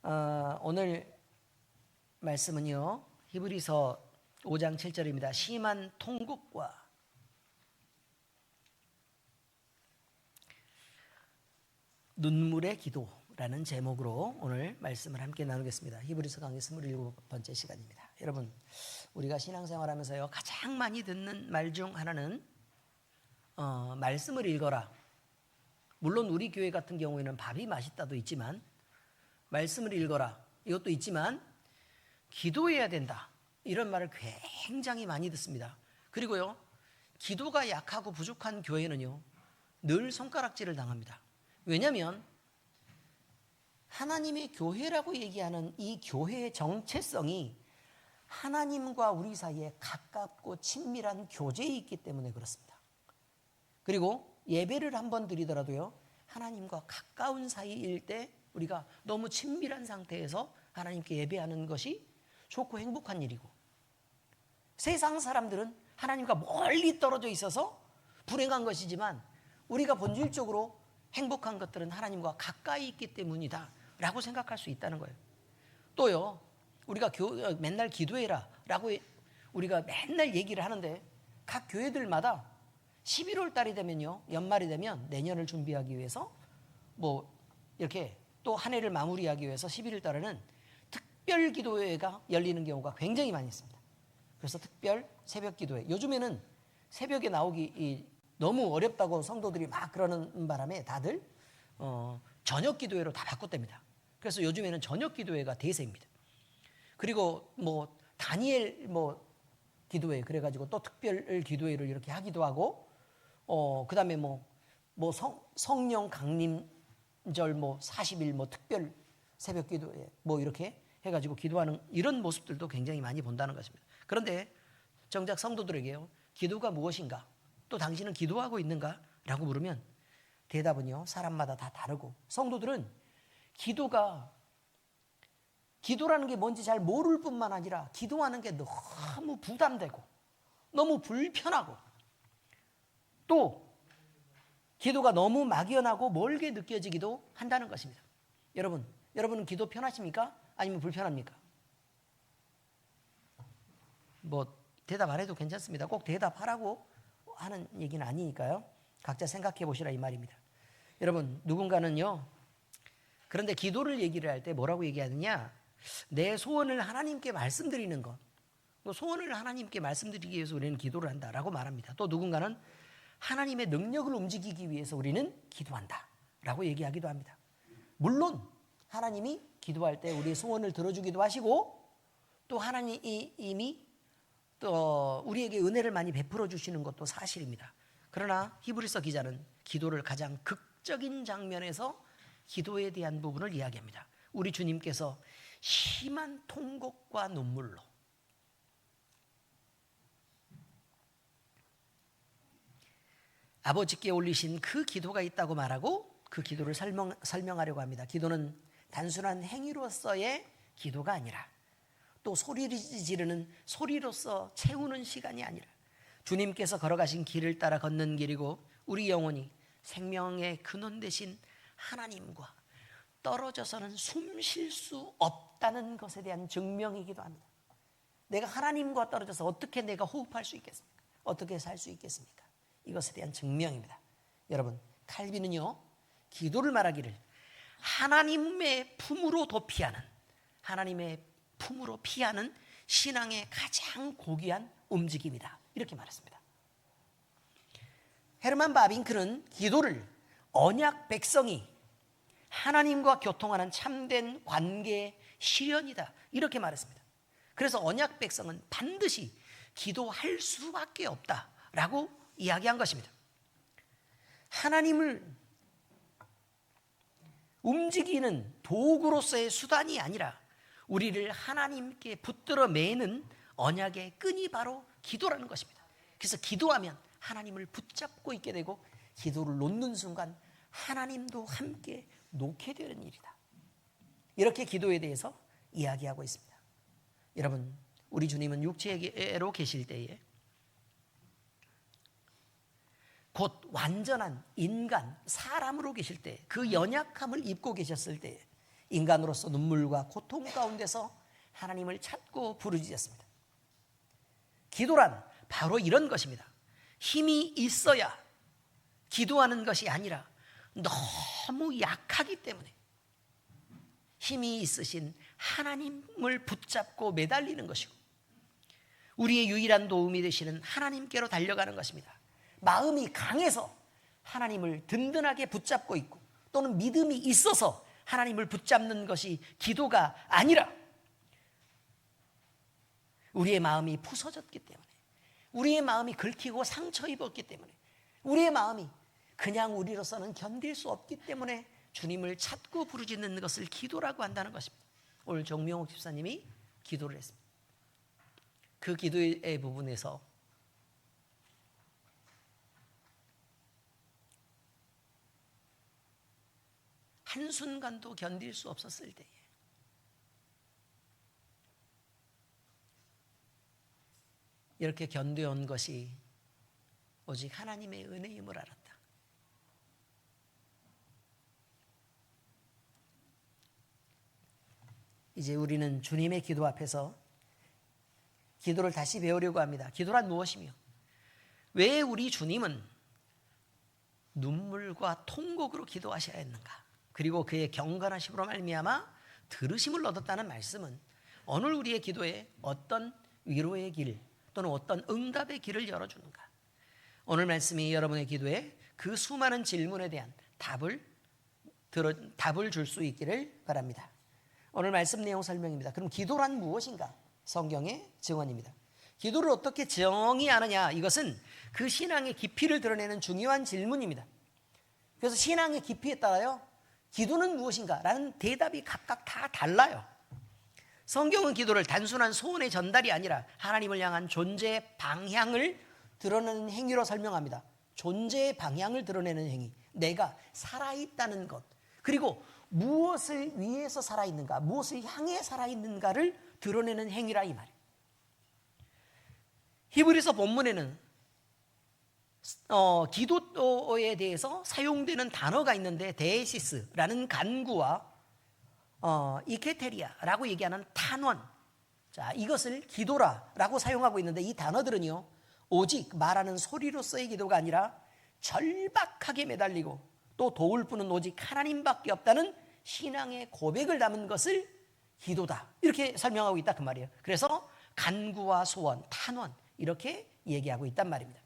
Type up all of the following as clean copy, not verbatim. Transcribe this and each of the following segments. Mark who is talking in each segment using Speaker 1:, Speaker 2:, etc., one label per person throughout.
Speaker 1: 오늘 말씀은요, 히브리서 5장 7절입니다. 심한 통곡과 눈물의 기도라는 제목으로 오늘 말씀을 함께 나누겠습니다. 히브리서 강의 27번째 시간입니다. 여러분, 우리가 신앙생활하면서요 가장 많이 듣는 말 중 하나는 말씀을 읽어라. 물론 우리 교회 같은 경우에는 밥이 맛있다도 있지만, 말씀을 읽어라 이것도 있지만, 기도해야 된다 이런 말을 굉장히 많이 듣습니다. 그리고요, 기도가 약하고 부족한 교회는요 늘 손가락질을 당합니다. 왜냐하면 하나님의 교회라고 얘기하는 이 교회의 정체성이 하나님과 우리 사이에 가깝고 친밀한 교제에 있기 때문에 그렇습니다. 그리고 예배를 한번 드리더라도요, 하나님과 가까운 사이일 때 우리가 너무 친밀한 상태에서 하나님께 예배하는 것이 좋고 행복한 일이고, 세상 사람들은 하나님과 멀리 떨어져 있어서 불행한 것이지만, 우리가 본질적으로 행복한 것들은 하나님과 가까이 있기 때문이다 라고 생각할 수 있다는 거예요. 또요, 우리가 맨날 기도해라 라고 우리가 맨날 얘기를 하는데, 각 교회들마다 11월 달이 되면요, 연말이 되면 내년을 준비하기 위해서 뭐 이렇게 또 한 해를 마무리하기 위해서 11월 달에는 특별 기도회가 열리는 경우가 굉장히 많이 있습니다. 그래서 특별 새벽 기도회, 요즘에는 새벽에 나오기 너무 어렵다고 성도들이 막 그러는 바람에 다들 저녁 기도회로 다 바꿨답니다. 그래서 요즘에는 저녁 기도회가 대세입니다. 그리고 뭐 다니엘 기도회 그래가지고 또 특별 기도회를 이렇게 하기도 하고, 그 다음에 성령 강림절 40일 특별 새벽 기도회 이렇게 해가지고 기도하는 이런 모습들도 굉장히 많이 본다는 것입니다. 그런데 정작 성도들에게요, 기도가 무엇인가, 또 당신은 기도하고 있는가 라고 물으면 대답은요 사람마다 다 다르고, 성도들은 기도라는 게 뭔지 잘 모를 뿐만 아니라 기도하는 게 너무 부담되고 너무 불편하고, 또 기도가 너무 막연하고 멀게 느껴지기도 한다는 것입니다. 여러분은 기도 편하십니까? 아니면 불편합니까? 대답 안 해도 괜찮습니다. 꼭 대답하라고 하는 얘기는 아니니까요. 각자 생각해 보시라 이 말입니다. 여러분, 누군가는요, 그런데 기도를 얘기를 할 때 뭐라고 얘기하느냐, 내 소원을 하나님께 말씀드리는 것, 소원을 하나님께 말씀드리기 위해서 우리는 기도를 한다라고 말합니다. 또 누군가는 하나님의 능력을 움직이기 위해서 우리는 기도한다라고 얘기하기도 합니다. 물론 하나님이 기도할 때 우리의 소원을 들어주기도 하시고, 또 하나님이 또 우리에게 은혜를 많이 베풀어 주시는 것도 사실입니다. 그러나 히브리서 기자는 기도를 가장 극적인 장면에서 기도에 대한 부분을 이야기합니다. 우리 주님께서 심한 통곡과 눈물로, 아버지께 올리신 그 기도가 있다고 말하고 그 기도를 설명하려고 합니다. 기도는 단순한 행위로서의 기도가 아니라, 또 소리를 지르는 소리로서 채우는 시간이 아니라, 주님께서 걸어가신 길을 따라 걷는 길이고, 우리 영혼이 생명의 근원 되신 하나님과 떨어져서는 숨 쉴 수 없다는 것에 대한 증명이기도 합니다. 내가 하나님과 떨어져서 어떻게 내가 호흡할 수 있겠습니까? 어떻게 살 수 있겠습니까? 이것에 대한 증명입니다. 여러분, 칼빈은요, 기도를 말하기를 하나님의 품으로 도피하는, 하나님의 품으로 피하는 신앙의 가장 고귀한 움직임이다 이렇게 말했습니다. 헤르만 바빙크는 기도를 언약 백성이 하나님과 교통하는 참된 관계의 실현이다 이렇게 말했습니다. 그래서 언약 백성은 반드시 기도할 수밖에 없다라고 이야기한 것입니다. 하나님을 움직이는 도구로서의 수단이 아니라 우리를 하나님께 붙들어 매는 언약의 끈이 바로 기도라는 것입니다. 그래서 기도하면 하나님을 붙잡고 있게 되고, 기도를 놓는 순간 하나님도 함께 놓게 되는 일이다. 이렇게 기도에 대해서 이야기하고 있습니다. 여러분, 우리 주님은 육체로 계실 때에 곧 완전한 인간, 사람으로 계실 때, 그 연약함을 입고 계셨을 때 인간으로서 눈물과 고통 가운데서 하나님을 찾고 부르짖었습니다. 기도란 바로 이런 것입니다. 힘이 있어야 기도하는 것이 아니라 너무 약하기 때문에 힘이 있으신 하나님을 붙잡고 매달리는 것이고 우리의 유일한 도움이 되시는 하나님께로 달려가는 것입니다. 마음이 강해서 하나님을 든든하게 붙잡고 있고 또는 믿음이 있어서 하나님을 붙잡는 것이 기도가 아니라 우리의 마음이 부서졌기 때문에 우리의 마음이 긁히고 상처 입었기 때문에 우리의 마음이 그냥 우리로서는 견딜 수 없기 때문에 주님을 찾고 부르짖는 것을 기도라고 한다는 것입니다. 오늘 정명옥 집사님이 기도를 했습니다. 그 기도의 부분에서 한순간도 견딜 수 없었을 때에 이렇게 견뎌온 것이 오직 하나님의 은혜임을 알았다. 이제 우리는 주님의 기도 앞에서 기도를 다시 배우려고 합니다. 기도란 무엇이며 왜 우리 주님은 눈물과 통곡으로 기도하셔야 했는가? 그리고 그의 경건하심으로 말미암아 들으심을 얻었다는 말씀은 오늘 우리의 기도에 어떤 위로의 길 또는 어떤 응답의 길을 열어주는가? 오늘 말씀이 여러분의 기도에 그 수많은 질문에 대한 답을 줄 수 있기를 바랍니다. 오늘 말씀 내용 설명입니다. 그럼 기도란 무엇인가? 성경의 증언입니다. 기도를 어떻게 정의하느냐? 이것은 그 신앙의 깊이를 드러내는 중요한 질문입니다. 그래서 신앙의 깊이에 따라요 기도는 무엇인가? 라는 대답이 각각 다 달라요. 성경은 기도를 단순한 소원의 전달이 아니라 하나님을 향한 존재의 방향을 드러내는 행위로 설명합니다. 존재의 방향을 드러내는 행위, 내가 살아있다는 것, 그리고 무엇을 위해서 살아있는가, 무엇을 향해 살아있는가를 드러내는 행위라 이 말이에요. 히브리서 본문에는 기도에 대해서 사용되는 단어가 있는데 데에시스라는 간구와 이케테리아라고 얘기하는 탄원, 자 이것을 기도라라고 사용하고 있는데 이 단어들은요 오직 말하는 소리로서의 기도가 아니라 절박하게 매달리고 또 도울 분은 오직 하나님밖에 없다는 신앙의 고백을 담은 것을 기도다 이렇게 설명하고 있다 그 말이에요. 그래서 간구와 소원, 탄원 이렇게 얘기하고 있단 말입니다.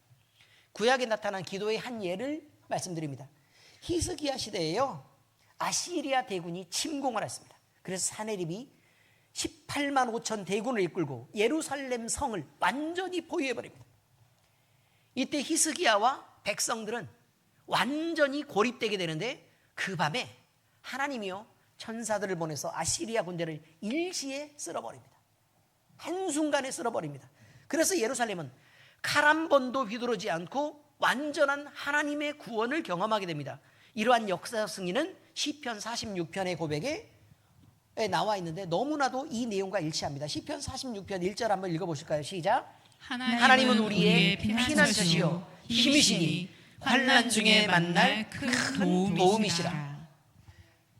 Speaker 1: 구약에 나타난 기도의 한 예를 말씀드립니다. 히스기야 시대에요 아시리아 대군이 침공을 했습니다. 그래서 사네립이 18만 5천 대군을 이끌고 예루살렘 성을 완전히 포위해버립니다. 이때 히스기야와 백성들은 완전히 고립되게 되는데 그 밤에 하나님이요 천사들을 보내서 아시리아 군대를 일시에 쓸어버립니다. 한순간에 쓸어버립니다. 그래서 예루살렘은 칼 한 번도 휘두르지 않고 완전한 하나님의 구원을 경험하게 됩니다. 이러한 역사적 승리는 시편 46편의 고백에 나와 있는데 너무나도 이 내용과 일치합니다. 시편 46편 1절 한번 읽어보실까요? 시작. 하나님은 우리의 피난처시요 힘이시니 환난 중에 만날 큰 도움이시라.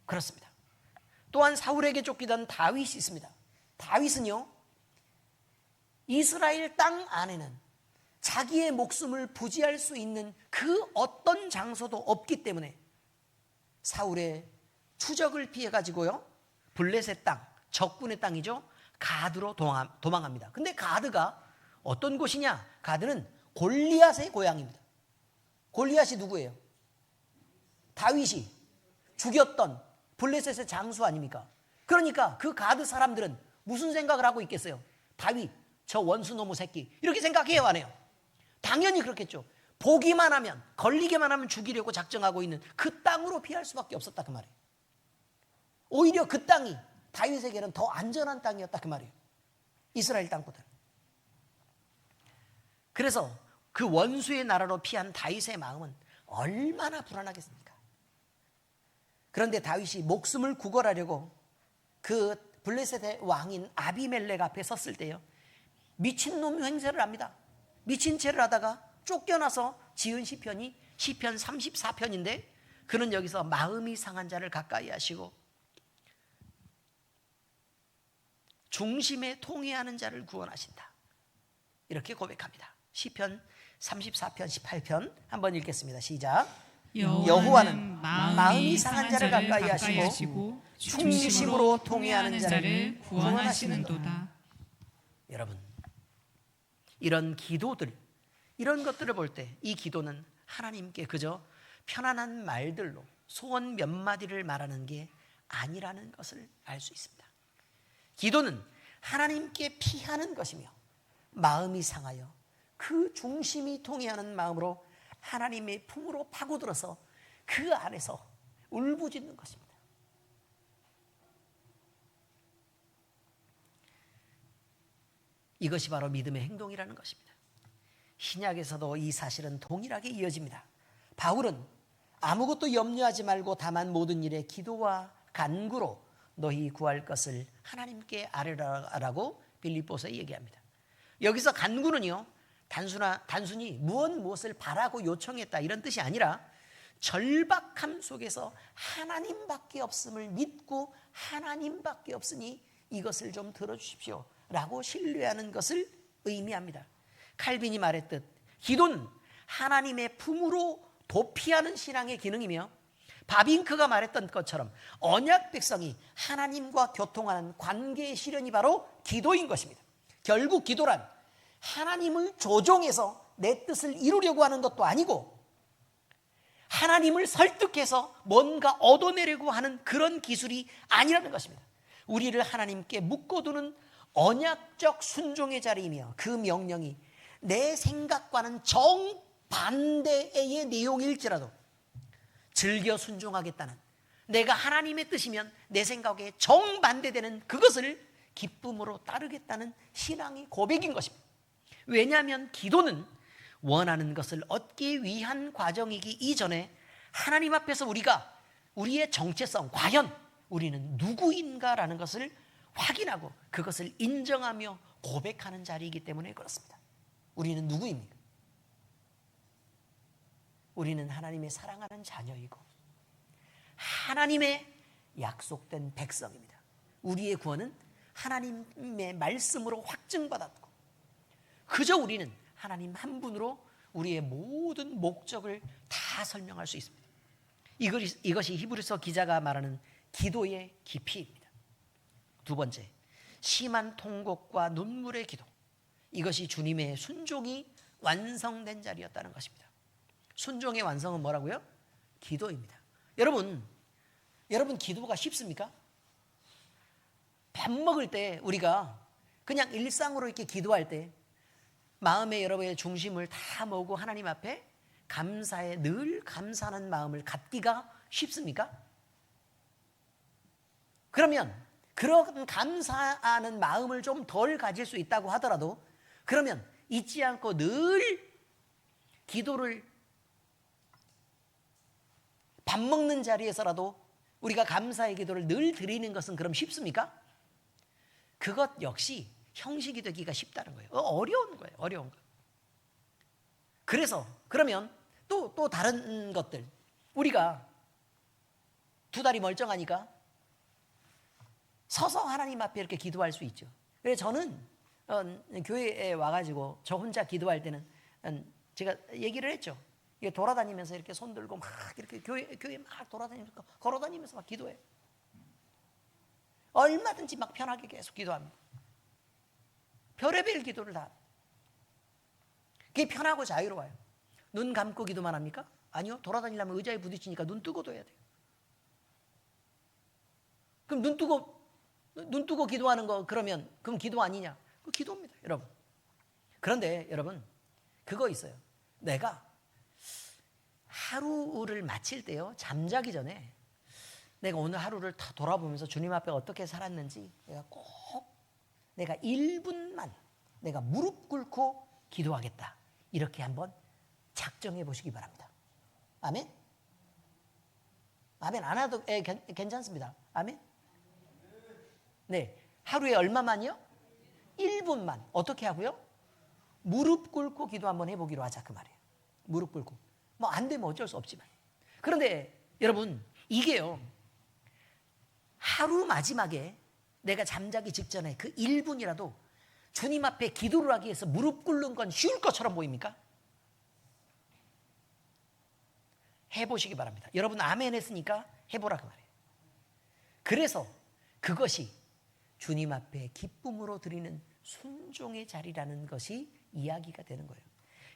Speaker 1: 그렇습니다. 또한 사울에게 쫓기던 다윗이 있습니다. 다윗은요 이스라엘 땅 안에는 자기의 목숨을 부지할 수 있는 그 어떤 장소도 없기 때문에 사울의 추적을 피해가지고요 블레셋 땅, 적군의 땅이죠 가드로 도망합니다. 근데 가드가 어떤 곳이냐? 가드는 골리앗의 고향입니다. 골리앗이 누구예요? 다윗이 죽였던 블레셋의 장수 아닙니까? 그러니까 그 가드 사람들은 무슨 생각을 하고 있겠어요? 다윗 저 원수 놈의 새끼 이렇게 생각해요 안 해요? 당연히 그렇겠죠. 보기만 하면 걸리기만 하면 죽이려고 작정하고 있는 그 땅으로 피할 수밖에 없었다 그 말이에요. 오히려 그 땅이 다윗에게는 더 안전한 땅이었다 그 말이에요. 이스라엘 땅보다. 그래서 그 원수의 나라로 피한 다윗의 마음은 얼마나 불안하겠습니까? 그런데 다윗이 목숨을 구걸하려고 그 블레셋의 왕인 아비멜렉 앞에 섰을 때요 미친놈 행세를 합니다. 미친 채를 하다가 쫓겨나서 지은 시편이 시편 34편인데 그는 여기서 마음이 상한 자를 가까이 하시고 중심에 통해하는 자를 구원하신다. 이렇게 고백합니다. 시편 34편 18편 한번 읽겠습니다. 시작. 여호와는 마음이 상한 자를 가까이 하시고 중심으로 통해하는 자를 구원하시는도다. 여러분, 이런 기도들, 이런 것들을 볼 때 이 기도는 하나님께 그저 편안한 말들로 소원 몇 마디를 말하는 게 아니라는 것을 알 수 있습니다. 기도는 하나님께 피하는 것이며 마음이 상하여 그 중심이 통해하는 마음으로 하나님의 품으로 파고들어서 그 안에서 울부짖는 것입니다. 이것이 바로 믿음의 행동이라는 것입니다. 신약에서도 이 사실은 동일하게 이어집니다. 바울은 아무것도 염려하지 말고 다만 모든 일에 기도와 간구로 너희 구할 것을 하나님께 아뢰라라고 빌립보서에 얘기합니다. 여기서 간구는요, 단순히 무엇을 바라고 요청했다 이런 뜻이 아니라 절박함 속에서 하나님밖에 없음을 믿고 하나님밖에 없으니 이것을 좀 들어주십시오 라고 신뢰하는 것을 의미합니다. 칼빈이 말했듯 기도는 하나님의 품으로 도피하는 신앙의 기능이며 바빙크가 말했던 것처럼 언약 백성이 하나님과 교통하는 관계의 실현이 바로 기도인 것입니다. 결국 기도란 하나님을 조종해서 내 뜻을 이루려고 하는 것도 아니고 하나님을 설득해서 뭔가 얻어내려고 하는 그런 기술이 아니라는 것입니다. 우리를 하나님께 묶어두는 언약적 순종의 자리이며 그 명령이 내 생각과는 정반대의 내용일지라도 즐겨 순종하겠다는, 내가 하나님의 뜻이면 내 생각에 정반대되는 그것을 기쁨으로 따르겠다는 신앙의 고백인 것입니다. 왜냐하면 기도는 원하는 것을 얻기 위한 과정이기 이전에 하나님 앞에서 우리가 우리의 정체성, 과연 우리는 누구인가라는 것을 확인하고 그것을 인정하며 고백하는 자리이기 때문에 그렇습니다. 우리는 누구입니까? 우리는 하나님의 사랑하는 자녀이고 하나님의 약속된 백성입니다. 우리의 구원은 하나님의 말씀으로 확증받았고 그저 우리는 하나님 한 분으로 우리의 모든 목적을 다 설명할 수 있습니다. 이것이 히브리서 기자가 말하는 기도의 깊이입니다. 두 번째, 심한 통곡과 눈물의 기도. 이것이 주님의 순종이 완성된 자리였다는 것입니다. 순종의 완성은 뭐라고요? 기도입니다. 여러분 기도가 쉽습니까? 밥 먹을 때 우리가 그냥 일상으로 이렇게 기도할 때 마음의 여러분의 중심을 다 모으고 하나님 앞에 늘 감사하는 마음을 갖기가 쉽습니까? 그러면 그런 감사하는 마음을 좀 덜 가질 수 있다고 하더라도 그러면 잊지 않고 늘 기도를 밥 먹는 자리에서라도 우리가 감사의 기도를 늘 드리는 것은 그럼 쉽습니까? 그것 역시 형식이 되기가 쉽다는 거예요. 어려운 거예요. 어려운 거. 그래서 그러면 또 다른 것들, 우리가 두 다리 멀쩡하니까 서서 하나님 앞에 이렇게 기도할 수 있죠. 그래서 저는 교회에 와가지고 저 혼자 기도할 때는 제가 얘기를 했죠. 돌아다니면서 이렇게 손 들고 막 이렇게 교회 막 돌아다니면서 걸어다니면서 막 기도해요. 얼마든지 막 편하게 계속 기도합니다. 별의별 기도를 다. 그게 편하고 자유로워요. 눈 감고 기도만 합니까? 아니요. 돌아다니려면 의자에 부딪히니까 눈 뜨고도 해야 돼요. 그럼 눈 뜨고 기도하는 거 그러면 그럼 기도 아니냐? 그 기도입니다, 여러분. 그런데 여러분 그거 있어요. 내가 하루를 마칠 때요, 잠자기 전에 내가 오늘 하루를 다 돌아보면서 주님 앞에 어떻게 살았는지 내가 1분만 내가 무릎 꿇고 기도하겠다, 이렇게 한번 작정해 보시기 바랍니다. 아멘? 아멘. 안 해도 괜찮습니다. 아멘? 네, 하루에 얼마만요? 1분만. 어떻게 하고요? 무릎 꿇고 기도 한번 해보기로 하자, 그 말이에요. 무릎 꿇고. 뭐 안 되면 어쩔 수 없지만. 그런데 여러분 이게요, 하루 마지막에 내가 잠자기 직전에 그 1분이라도 주님 앞에 기도를 하기 위해서 무릎 꿇는 건 쉬울 것처럼 보입니까? 해보시기 바랍니다. 여러분 아멘 했으니까 해보라 그 말이에요. 그래서 그것이 주님 앞에 기쁨으로 드리는 순종의 자리라는 것이 이야기가 되는 거예요.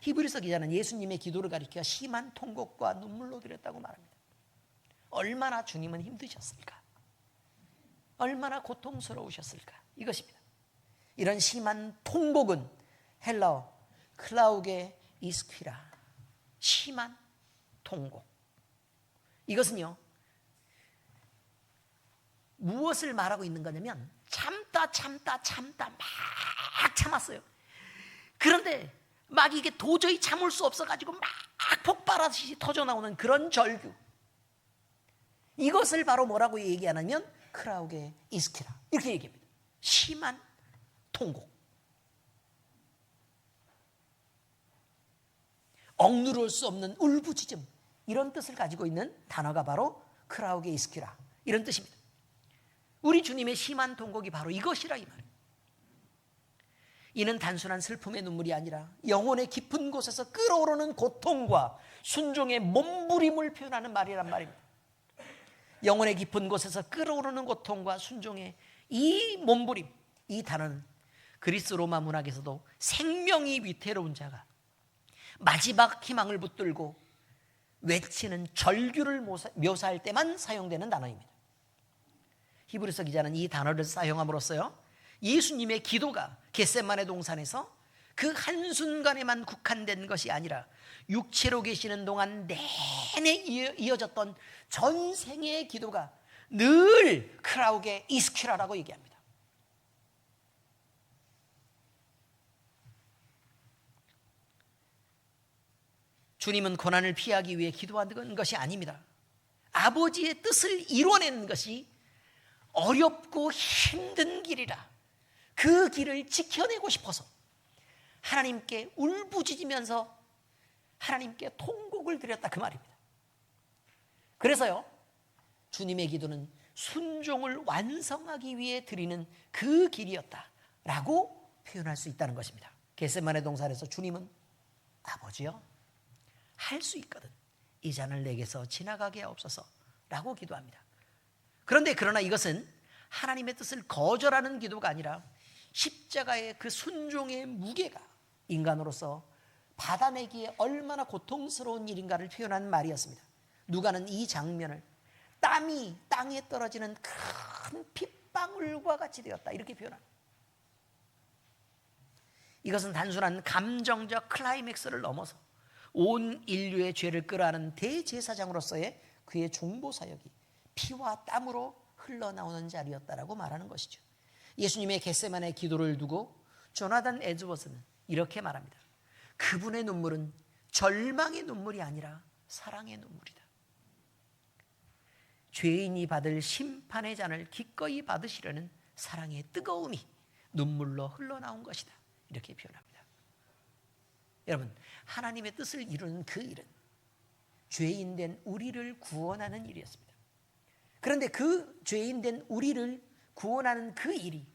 Speaker 1: 히브리서 기자는 예수님의 기도를 가리켜 심한 통곡과 눈물로 드렸다고 말합니다. 얼마나 주님은 힘드셨을까? 얼마나 고통스러우셨을까? 이것입니다. 이런 심한 통곡은 헬라어 클라우게 이스퀴라, 심한 통곡. 이것은요, 무엇을 말하고 있는 거냐면 참다 막 참았어요. 그런데 막 이게 도저히 참을 수 없어가지고 막 폭발하듯이 터져나오는 그런 절규, 이것을 바로 뭐라고 얘기하냐면 크라우게 이스키라 이렇게 얘기합니다. 심한 통곡, 억누를 수 없는 울부짖음, 이런 뜻을 가지고 있는 단어가 바로 크라우게 이스키라 이런 뜻입니다. 우리 주님의 심한 통곡이 바로 이것이라 이 말이에요. 이는 단순한 슬픔의 눈물이 아니라 영혼의 깊은 곳에서 끓어오르는 고통과 순종의 몸부림을 표현하는 말이란 말입니다. 영혼의 깊은 곳에서 끓어오르는 고통과 순종의 이 몸부림, 이 단어는 그리스 로마 문학에서도 생명이 위태로운 자가 마지막 희망을 붙들고 외치는 절규를 묘사할 때만 사용되는 단어입니다. 히브리서 기자는 이 단어를 사용함으로써요, 예수님의 기도가 겟세마네 동산에서 그 한순간에만 국한된 것이 아니라 육체로 계시는 동안 내내 이어졌던 전생의 기도가 늘 크라우게 이스키라라고 얘기합니다. 주님은 고난을 피하기 위해 기도하는 것이 아닙니다. 아버지의 뜻을 이뤄내는 것이 어렵고 힘든 길이라 그 길을 지켜내고 싶어서 하나님께 울부짖으면서 하나님께 통곡을 드렸다 그 말입니다. 그래서요, 주님의 기도는 순종을 완성하기 위해 드리는 그 길이었다라고 표현할 수 있다는 것입니다. 겟세마네 동산에서 주님은 아버지여, 할 수 있거든 이 잔을 내게서 지나가게 하옵소서라고 기도합니다. 그러나 이것은 하나님의 뜻을 거절하는 기도가 아니라 십자가의 그 순종의 무게가 인간으로서 받아내기에 얼마나 고통스러운 일인가를 표현한 말이었습니다. 누가는 이 장면을 땀이 땅에 떨어지는 큰 핏방울과 같이 되었다 이렇게 표현합니다. 이것은 단순한 감정적 클라이맥스를 넘어서 온 인류의 죄를 끌어안은 대제사장으로서의 그의 중보사역이 피와 땀으로 흘러나오는 자리였다라고 말하는 것이죠. 예수님의 겟세마네 기도를 두고 조나단 에드워즈는 이렇게 말합니다. 그분의 눈물은 절망의 눈물이 아니라 사랑의 눈물이다. 죄인이 받을 심판의 잔을 기꺼이 받으시려는 사랑의 뜨거움이 눈물로 흘러나온 것이다 이렇게 표현합니다. 여러분, 하나님의 뜻을 이루는 그 일은 죄인된 우리를 구원하는 일이었습니다. 그런데 그 죄인된 우리를 구원하는 그 일이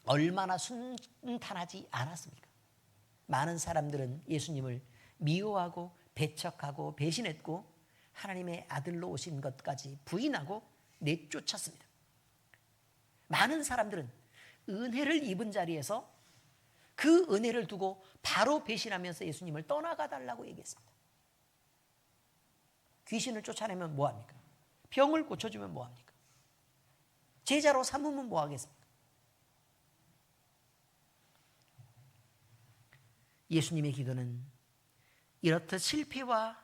Speaker 1: 얼마나 순탄하지 않았습니까? 많은 사람들은 예수님을 미워하고 배척하고 배신했고 하나님의 아들로 오신 것까지 부인하고 내쫓았습니다. 많은 사람들은 은혜를 입은 자리에서 그 은혜를 두고 바로 배신하면서 예수님을 떠나가 달라고 얘기했습니다. 귀신을 쫓아내면 뭐합니까? 병을 고쳐주면 뭐합니까? 제자로 삼으면 뭐하겠습니까? 예수님의 기도는 이렇듯 실패와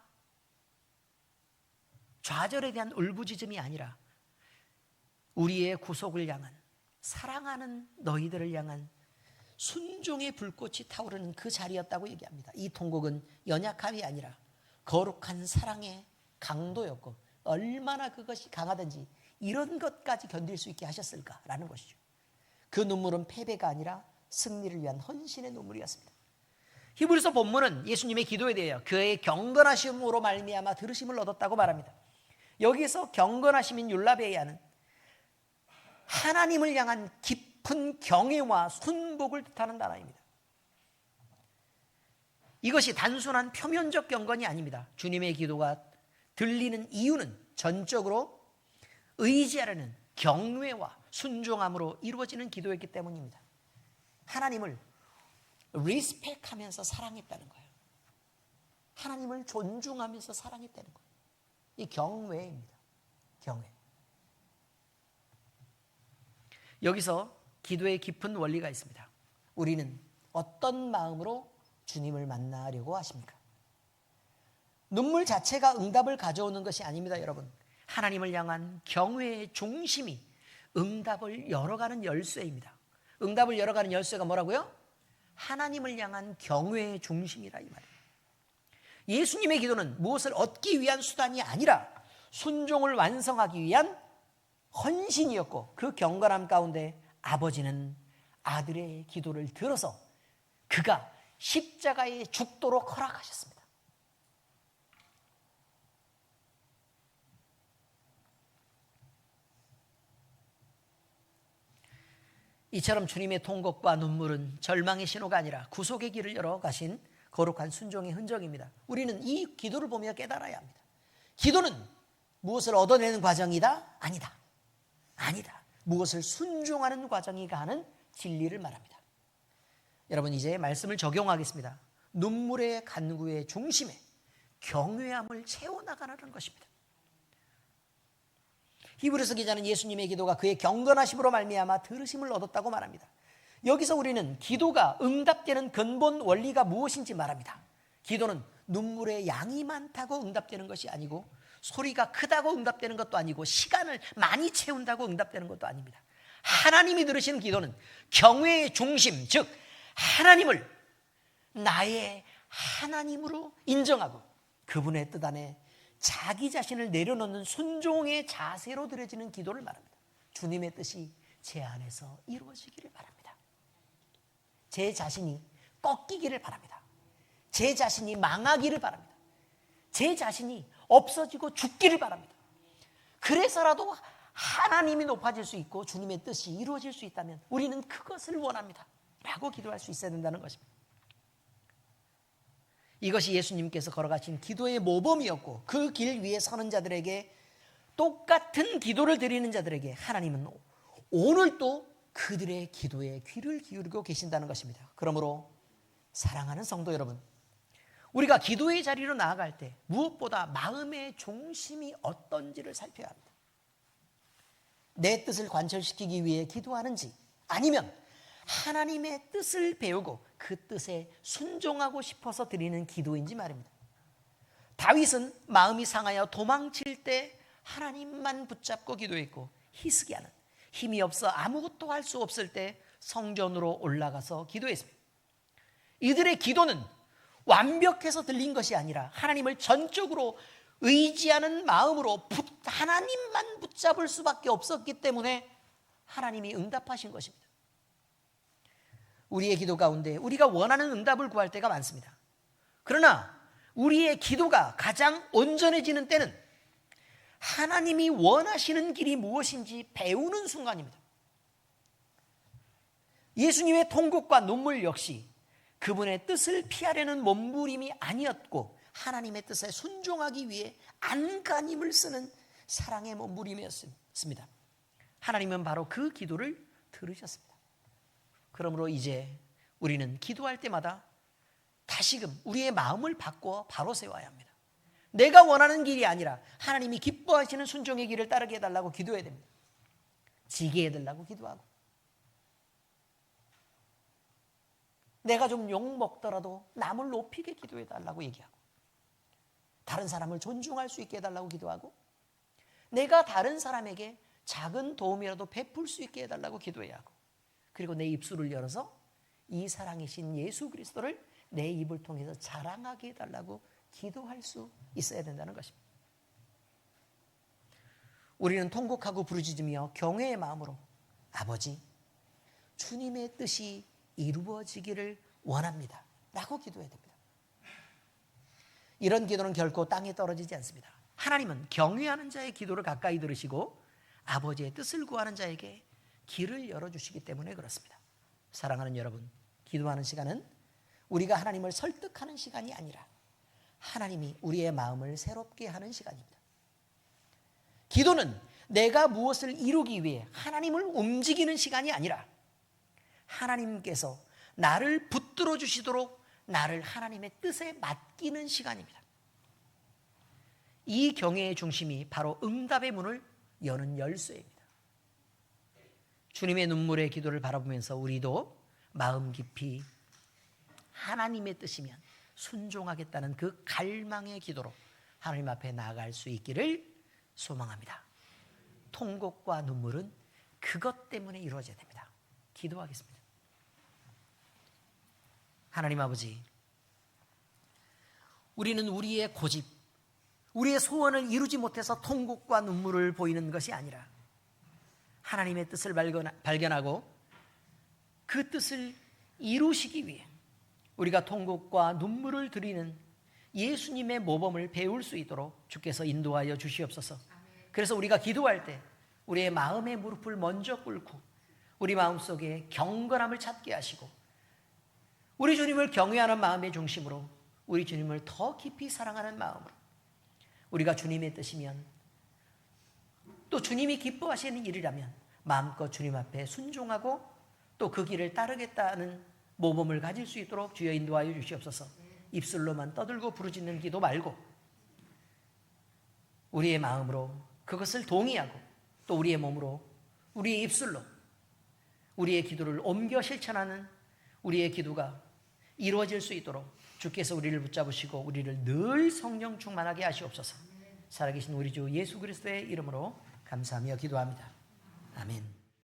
Speaker 1: 좌절에 대한 울부짖음이 아니라 우리의 구속을 향한, 사랑하는 너희들을 향한 순종의 불꽃이 타오르는 그 자리였다고 얘기합니다. 이 통곡은 연약함이 아니라 거룩한 사랑의 강도였고 얼마나 그것이 강하든지 이런 것까지 견딜 수 있게 하셨을까라는 것이죠. 그 눈물은 패배가 아니라 승리를 위한 헌신의 눈물이었습니다. 히브리서 본문은 예수님의 기도에 대하여 그의 경건하심으로 말미암아 들으심을 얻었다고 말합니다. 여기서 경건하심인 율라베이아는 하나님을 향한 깊은 경외와 순복을 뜻하는 단어입니다. 이것이 단순한 표면적 경건이 아닙니다. 주님의 기도가 들리는 이유는 전적으로 의지하려는 경외와 순종함으로 이루어지는 기도였기 때문입니다. 하나님을 리스펙하면서 사랑했다는 거예요. 하나님을 존중하면서 사랑했다는 거예요. 이 경외입니다. 경외. 여기서 기도의 깊은 원리가 있습니다. 우리는 어떤 마음으로 주님을 만나려고 하십니까? 눈물 자체가 응답을 가져오는 것이 아닙니다, 여러분. 하나님을 향한 경외의 중심이 응답을 열어가는 열쇠입니다. 응답을 열어가는 열쇠가 뭐라고요? 하나님을 향한 경외의 중심이라 이 말이에요. 예수님의 기도는 무엇을 얻기 위한 수단이 아니라 순종을 완성하기 위한 헌신이었고, 그 경건함 가운데 아버지는 아들의 기도를 들어서 그가 십자가에 죽도록 허락하셨습니다. 이처럼 주님의 통곡과 눈물은 절망의 신호가 아니라 구속의 길을 열어 가신 거룩한 순종의 흔적입니다. 우리는 이 기도를 보며 깨달아야 합니다. 기도는 무엇을 얻어내는 과정이다? 아니다. 아니다. 무엇을 순종하는 과정이가 하는 진리를 말합니다. 여러분, 이제 말씀을 적용하겠습니다. 눈물의 간구의 중심에 경외함을 채워나가는 것입니다. 히브리서 기자는 예수님의 기도가 그의 경건하심으로 말미암아 들으심을 얻었다고 말합니다. 여기서 우리는 기도가 응답되는 근본 원리가 무엇인지 말합니다. 기도는 눈물의 양이 많다고 응답되는 것이 아니고, 소리가 크다고 응답되는 것도 아니고, 시간을 많이 채운다고 응답되는 것도 아닙니다. 하나님이 들으시는 기도는 경외의 중심, 즉 하나님을 나의 하나님으로 인정하고 그분의 뜻 안에 자기 자신을 내려놓는 순종의 자세로 드려지는 기도를 말합니다. 주님의 뜻이 제 안에서 이루어지기를 바랍니다. 제 자신이 꺾이기를 바랍니다. 제 자신이 망하기를 바랍니다. 제 자신이 없어지고 죽기를 바랍니다. 그래서라도 하나님이 높아질 수 있고 주님의 뜻이 이루어질 수 있다면 우리는 그것을 원합니다 라고 기도할 수 있어야 된다는 것입니다. 이것이 예수님께서 걸어가신 기도의 모범이었고, 그 길 위에 서는 자들에게, 똑같은 기도를 드리는 자들에게 하나님은 오늘도 그들의 기도에 귀를 기울이고 계신다는 것입니다. 그러므로 사랑하는 성도 여러분, 우리가 기도의 자리로 나아갈 때 무엇보다 마음의 중심이 어떤지를 살펴야 합니다. 내 뜻을 관철시키기 위해 기도하는지, 아니면 하나님의 뜻을 배우고 그 뜻에 순종하고 싶어서 드리는 기도인지 말입니다. 다윗은 마음이 상하여 도망칠 때 하나님만 붙잡고 기도했고, 히스기야는 힘이 없어 아무것도 할 수 없을 때 성전으로 올라가서 기도했습니다. 이들의 기도는 완벽해서 들린 것이 아니라 하나님을 전적으로 의지하는 마음으로 하나님만 붙잡을 수밖에 없었기 때문에 하나님이 응답하신 것입니다. 우리의 기도 가운데 우리가 원하는 응답을 구할 때가 많습니다. 그러나 우리의 기도가 가장 온전해지는 때는 하나님이 원하시는 길이 무엇인지 배우는 순간입니다. 예수님의 통곡과 눈물 역시 그분의 뜻을 피하려는 몸부림이 아니었고, 하나님의 뜻에 순종하기 위해 안간힘을 쓰는 사랑의 몸부림이었습니다. 하나님은 바로 그 기도를 들으셨습니다. 그러므로 이제 우리는 기도할 때마다 다시금 우리의 마음을 바꿔 바로 세워야 합니다. 내가 원하는 길이 아니라 하나님이 기뻐하시는 순종의 길을 따르게 해달라고 기도해야 됩니다. 지게 해달라고 기도하고, 내가 좀 욕먹더라도 남을 높이게 기도해달라고 얘기하고, 다른 사람을 존중할 수 있게 해달라고 기도하고, 내가 다른 사람에게 작은 도움이라도 베풀 수 있게 해달라고 기도해야 하고, 그리고 내 입술을 열어서 이 사랑이신 예수 그리스도를 내 입을 통해서 자랑하게 해달라고 기도할 수 있어야 된다는 것입니다. 우리는 통곡하고 부르짖으며 경외의 마음으로, 아버지, 주님의 뜻이 이루어지기를 원합니다 라고 기도해야 됩니다. 이런 기도는 결코 땅에 떨어지지 않습니다. 하나님은 경외하는 자의 기도를 가까이 들으시고 아버지의 뜻을 구하는 자에게 길을 열어주시기 때문에 그렇습니다. 사랑하는 여러분, 기도하는 시간은 우리가 하나님을 설득하는 시간이 아니라 하나님이 우리의 마음을 새롭게 하는 시간입니다. 기도는 내가 무엇을 이루기 위해 하나님을 움직이는 시간이 아니라 하나님께서 나를 붙들어 주시도록 나를 하나님의 뜻에 맡기는 시간입니다. 이 경외의 중심이 바로 응답의 문을 여는 열쇠입니다. 주님의 눈물의 기도를 바라보면서 우리도 마음 깊이 하나님의 뜻이면 순종하겠다는 그 갈망의 기도로 하나님 앞에 나아갈 수 있기를 소망합니다. 통곡과 눈물은 그것 때문에 이루어져야 됩니다. 기도하겠습니다. 하나님 아버지, 우리는 우리의 고집, 우리의 소원을 이루지 못해서 통곡과 눈물을 보이는 것이 아니라 하나님의 뜻을 발견하고 그 뜻을 이루시기 위해 우리가 통곡과 눈물을 드리는 예수님의 모범을 배울 수 있도록 주께서 인도하여 주시옵소서. 그래서 우리가 기도할 때 우리의 마음의 무릎을 먼저 꿇고 우리 마음속에 경건함을 찾게 하시고 우리 주님을 경외하는 마음의 중심으로 우리 주님을 더 깊이 사랑하는 마음으로 우리가 주님의 뜻이면 또 주님이 기뻐하시는 일이라면 마음껏 주님 앞에 순종하고 또 그 길을 따르겠다는 모범을 가질 수 있도록 주여 인도하여 주시옵소서. 입술로만 떠들고 부르짖는 기도 말고 우리의 마음으로 그것을 동의하고 또 우리의 몸으로 우리의 입술로 우리의 기도를 옮겨 실천하는 우리의 기도가 이루어질 수 있도록 주께서 우리를 붙잡으시고 우리를 늘 성령 충만하게 하시옵소서. 살아계신 우리 주 예수 그리스도의 이름으로 감사하며 기도합니다. 아멘.